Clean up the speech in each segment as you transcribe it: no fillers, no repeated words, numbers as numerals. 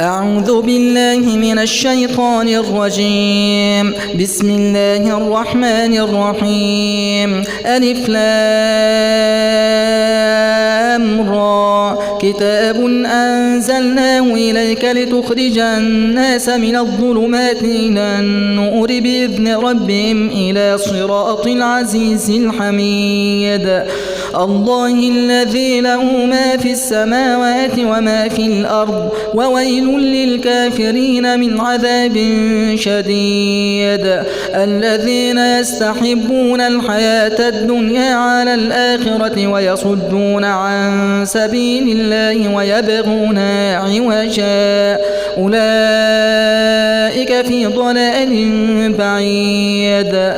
أعوذ بالله من الشيطان الرجيم. بسم الله الرحمن الرحيم. ألف لام را كتاب أنزلناه إليك لتخرج الناس من الظلمات إلى النور بإذن ربهم إلى صراط العزيز الحميد. الله الذي له ما في السماوات وما في الأرض وويل للكافرين من عذاب شديد. الذين يستحبون الحياة الدنيا على الآخرة ويصدون عن سبيل الله ويبغونها عوجا أولئك في ضلال بعيد.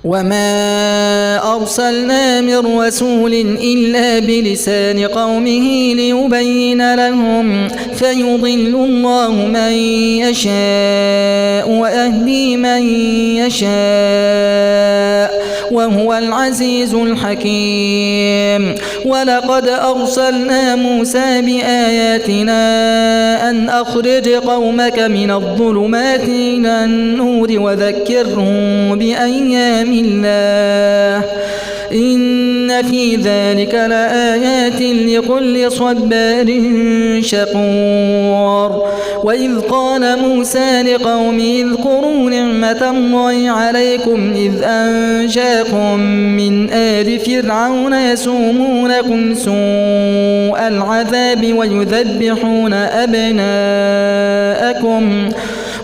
وما أرسلنا من رسول إلا بلسان قومه ليبين لهم فيضل الله من يشاء ويهدي من يشاء وهو العزيز الحكيم. ولقد أرسلنا موسى بآياتنا أن أخرج قومك من الظلمات إلى النور وذكرهم بأيام الله إن في ذلك لآيات لكل صبار شكور. وإذ قال موسى لقومه اذكروا نعمة الله عليكم إذ أنجاكم من آل فرعون يسومونكم سوء العذاب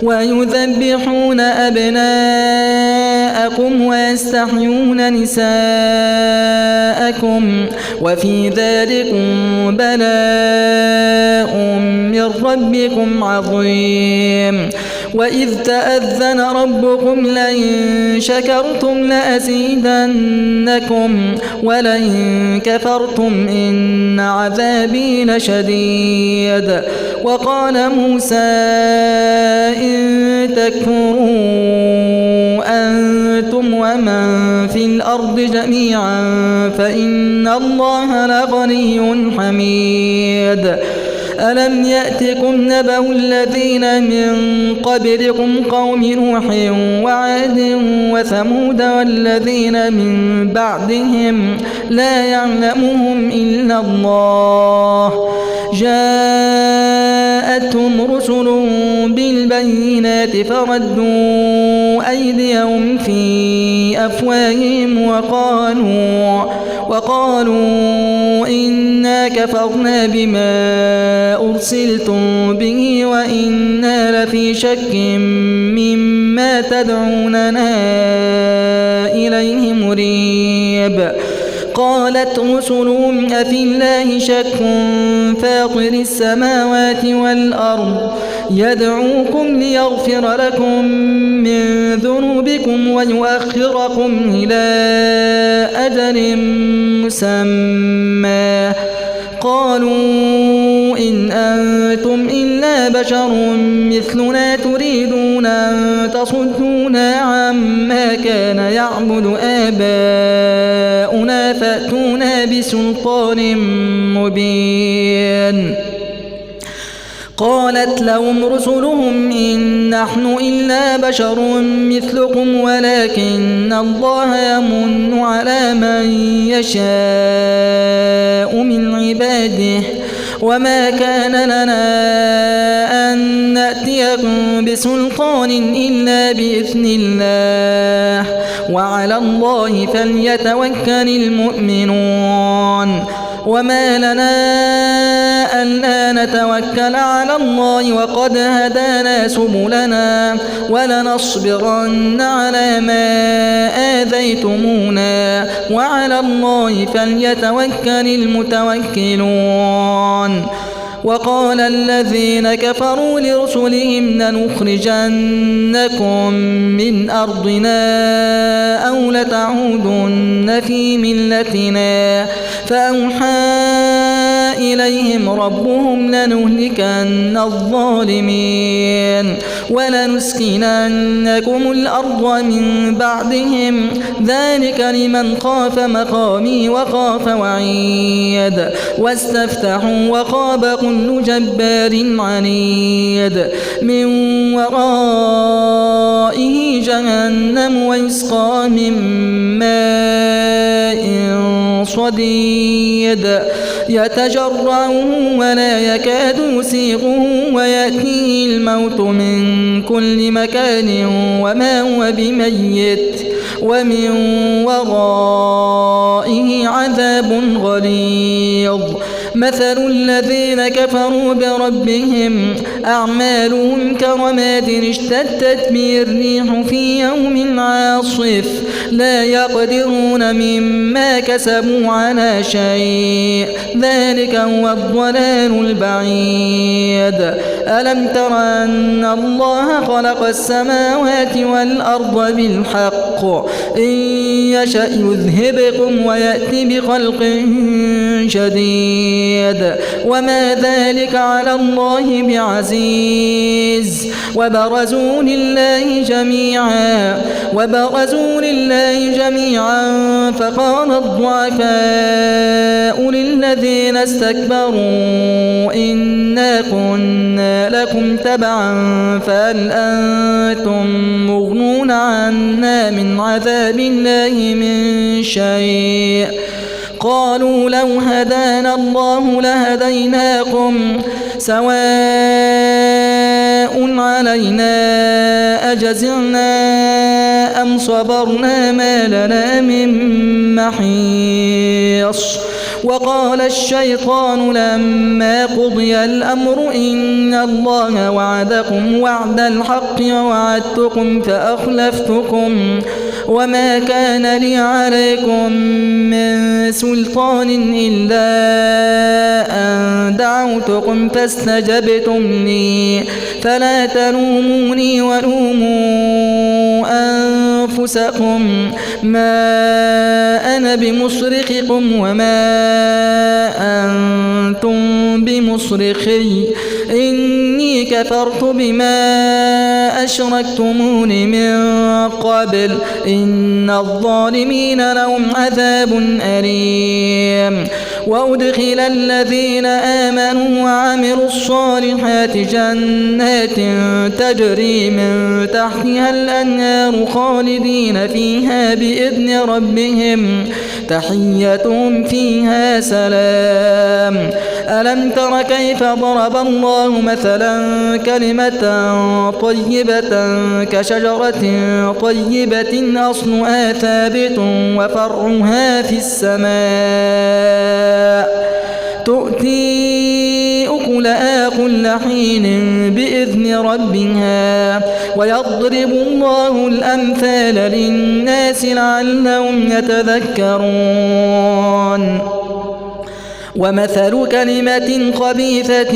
ويذبحون أبناءكم ويستحيون نساءكم وفي ذلكم بلاء من ربكم عظيم. وإذ تأذن ربكم لئن شكرتم لأزيدنكم ولئن كفرتم إن عذابي لشديد. وقال موسى إن تكفروا أنتم ومن في الأرض جميعا فإن الله لغني حميد. ألم يأتكم نبأ الذين من قبلكم قوم نوح وعاد وثمود والذين من بعدهم لا يعلمهم إلا الله جاءتهم رسل بالبينات فردوا أيديهم في أفواههم وقالوا إنا كفرنا بما أرسلتم به وإنا لفي شك مما تدعوننا إليه مريب. قالت رسلهم أفي الله شك فاطر السماوات والأرض يدعوكم ليغفر لكم من ذنوبكم ويؤخركم إلى أجل مسمى قالوا إن أنتم إلا بشر مثلنا تريدون أن تصدونا عما كان يعبد آباؤنا فأتونا بسلطان مبين. قالت لهم رسلهم إن نحن إلا بشر مثلكم ولكن الله يمن على من يشاء من عباده وما كان لنا أن نأتيكم بسلطان إلا بإذن الله وعلى الله فليتوكل المؤمنون. وما لنا ألا نتوكل على الله وقد هدانا سبلنا ولنصبرن على ما آذيتمونا وعلى الله فليتوكل المتوكلون. وقال الذين كفروا لرسلهم لنخرجنكم من أرضنا أو لتعودن في ملتنا فأوحى إليهم ربهم لنهلكن الظالمين ولنسكننكم الأرض من بعدهم ذلك لمن خاف مقامي وخاف وعيد واستفتحوا وخاب كل جبار عنيد من ورائه جهنم ويسقى من ماء صديد يتجرعه ولا يكاد يسيغه ويأتيه الموت من كل مكان وما هو بميت ومن ورائه عذاب غليظ مثل الذين كفروا بربهم أعمالهم كرماد اشتدت به الريح في يوم عاصف لا يقدرون مما كسبوا على شيء ذلك هو الضلال البعيد ألم تر أن الله خلق السماوات والأرض بالحق إن يشأ يذهبكم ويأتي بخلق جديد وما ذلك على الله بعزيز وبرزوا لله جميعا فقال الضعفاء للذين استكبروا إنا كنا لكم تبعا فهل أنتم مغنون عنا من عذاب الله من شيء قالوا لو هدانا الله لهديناكم سواء علينا أجزعنا أم صبرنا ما لنا من محيص وقال الشيطان لما قضي الأمر إن الله وعدكم وعد الحق ووعدتكم فأخلفتكم وما كان لي عليكم من سلطان إلا أن دعوتكم فاستجبتم لي فلا تلوموني ولوموا أنفسكم ما أنا بمصرخكم وما أنتم بمصرخي إني كفرت بما أشركتمون من قبل إن الظالمين لهم عذاب أليم وأدخل الذين آمنوا وعملوا الصالحات جنات تجري من تحتها الأنهار خالدين فيها بإذن ربهم تحيتهم فيها سلام ألم تر كيف ضرب الله مثلا كلمة طيبة كشجرة طيبة أصلها ثابت وفرعها في السماء تؤتي أكلها كل حين بإذن ربها ويضرب الله الأمثال للناس لعلهم يتذكرون ومثل كلمة خبيثة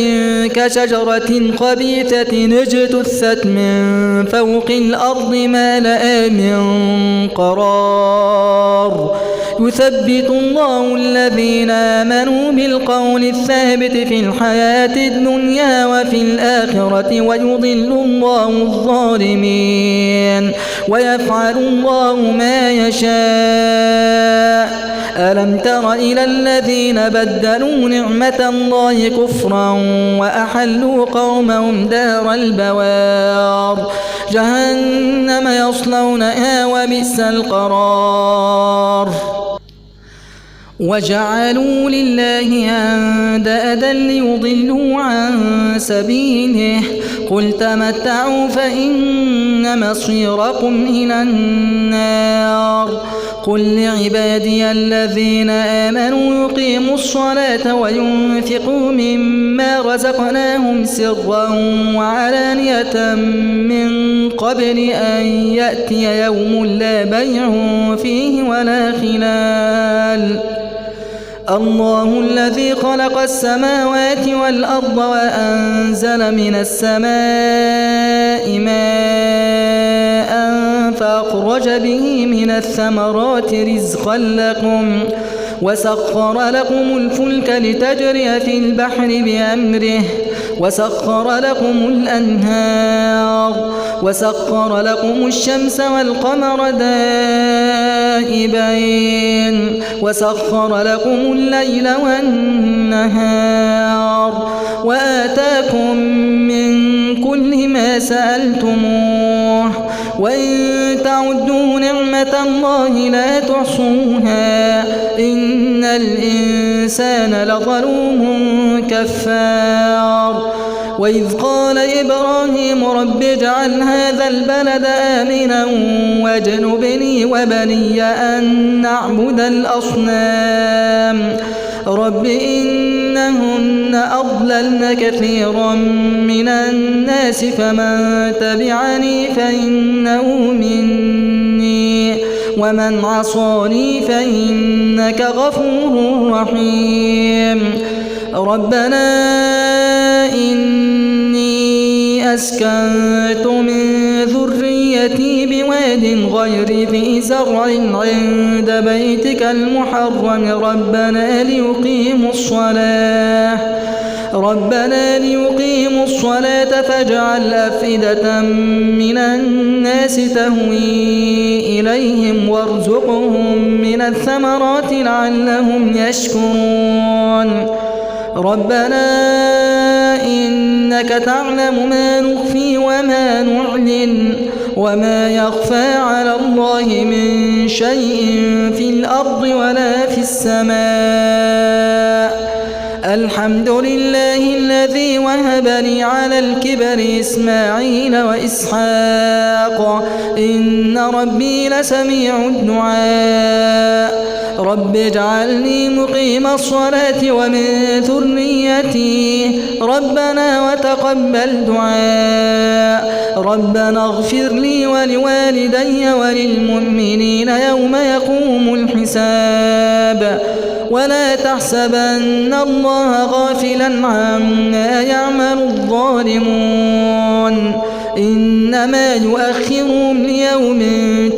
كشجرة خبيثة اجتثت من فوق الأرض ما لها من قرار يثبت الله الذين آمنوا بالقول الثابت في الحياة الدنيا وفي الآخرة ويضل الله الظالمين ويفعل الله ما يشاء ألم تر إلى الذين بدلوا نعمة الله كفرا وأحلوا قومهم دار البوار جهنم يصلونها وبئس القرار وجعلوا لله أندادا ليضلوا عن سبيله قل تمتعوا فإن مصيركم إلى النار قل لعبادي الذين آمنوا يقيموا الصلاة وينفقوا مما رزقناهم سرا وعلانية من قبل أن يأتي يوم لا بيع فيه ولا خلال الله الذي خلق السماوات والأرض وأنزل من السماء ماء فأخرج به من الثمرات رزقا لكم وسخر لكم الفلك لتجري في البحر بأمره وسخر لكم الأنهار وسخر لكم الشمس والقمر دائبين وسخر لكم الليل والنهار وآتاكم من كل ما سألتموه وإن تعدوا نعمة الله لا تحصوها إن الإنسان لظلوم كفار وإذ قال إبراهيم رب اجعل هذا البلد آمنا واجنبني وبني أن نعبد الأصنام رب إنهن أضللن كثيرا من الناس فمن تبعني فإنه مني ومن عصاني فإنك غفور رحيم ربنا إني أسكنت من ذريتي بواد غير ذي زرع عند بيتك المحرم ربنا ليقيموا الصلاة فاجعل أفئدة من الناس تهوي إليهم وارزقهم من الثمرات لعلهم يشكرون ربنا إنك تعلم ما نخفي وما نعلن وما يخفى على الله من شيء في الأرض ولا في السماء الحمد لله الذي وهب لي على الكبر إسماعيل وإسحاق إن ربي لسميع الدعاء رب اجعلني مقيم الصلاة ومن ذريتي ربنا وتقبل دعاء ربنا اغفر لي ولوالدي وللمؤمنين يوم يقوم الحساب ولا تحسبن الله غافلا عما يعمل الظالمون إنما يؤخرهم ليوم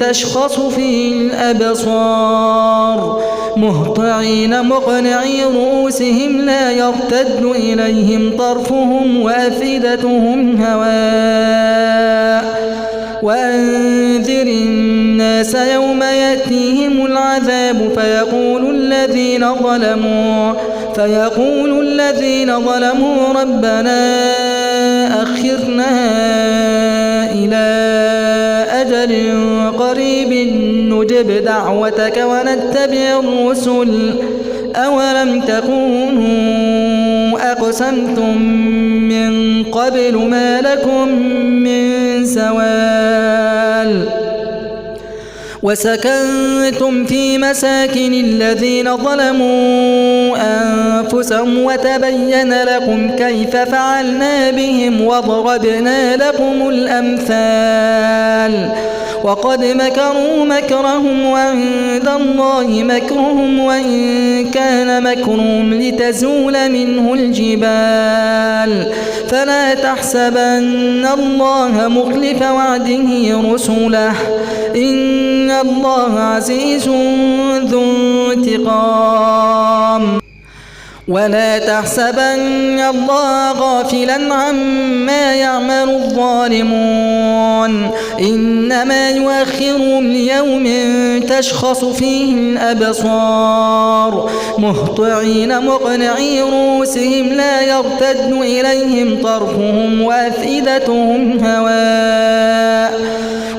تشخص فيه الأبصار مهطعين مقنعي رؤوسهم لا يرتد إليهم طرفهم وأفئدتهم هواء وأنذر الناس يوم يأتيهم العذاب فيقول الذين ظلموا ربنا أخرنا إلى أجل قريب نجب دعوتك ونتبع الرسل أولم تكونوا أقسمتم من قبل ما لكم من زوال وسكنتم في مساكن الذين ظلموا أنفسهم وتبين لكم كيف فعلنا بهم وضربنا لكم الأمثال وقد مكروا مكرهم وعند الله مكرهم وإن كان مكرهم لتزول منه الجبال فلا تحسبن الله مخلف وعده رسله إن الله عزيز ذو انتقام ولا تحسبن الله غافلا عما يعمل الظالمون إنما يؤخرهم ليوم تشخص فيه الأبصار مهطعين مقنعي رؤوسهم لا يرتد إليهم طرفهم وأفئدتهم هواء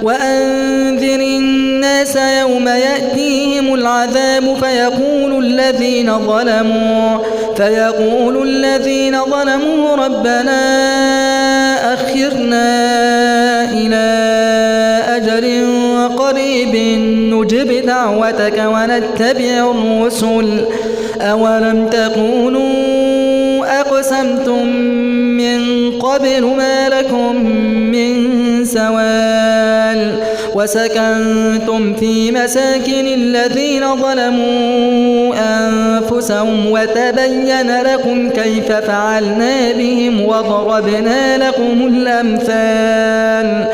وأنذر الناس يوم يأتيهم العذاب فيقول الذين ظلموا ربنا أخرنا إلى أجل قريب نجب دعوتك ونتبع الرسل أولم تكونوا أقسمتم من قبل ما لكم من زوال وسكنتم في مساكن الذين ظلموا أنفسهم وتبين لكم كيف فعلنا بهم وضربنا لكم الأمثال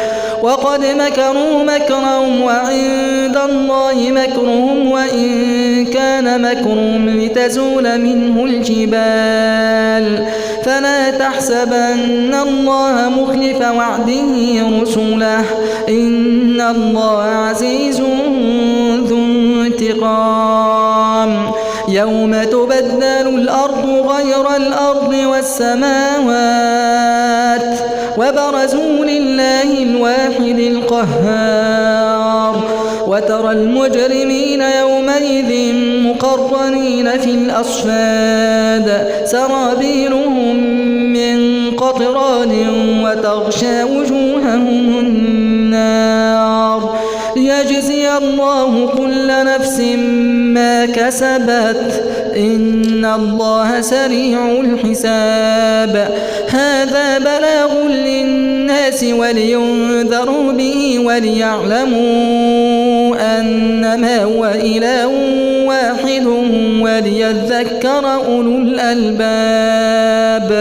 وقد مكروا مكرا وعند الله مكرهم وإن كان مكرهم لتزول منه الجبال فلا تحسبن الله مخلف وعده رسله إن الله عزيز ذو انتقام يوم تبدل الأرض غير الأرض والسماوات وبرزوا لله الواحد القهار وترى المجرمين يومئذ مقرنين في الأصفاد سرابيلهم من قطران وتغشى وجوههم النار ليجزي الله كل نفس ما كسبت إن الله سريع الحساب هذا بلاغ للناس ولينذروا به وليعلموا أنما هو إله واحد وليذكر أولو الألباب.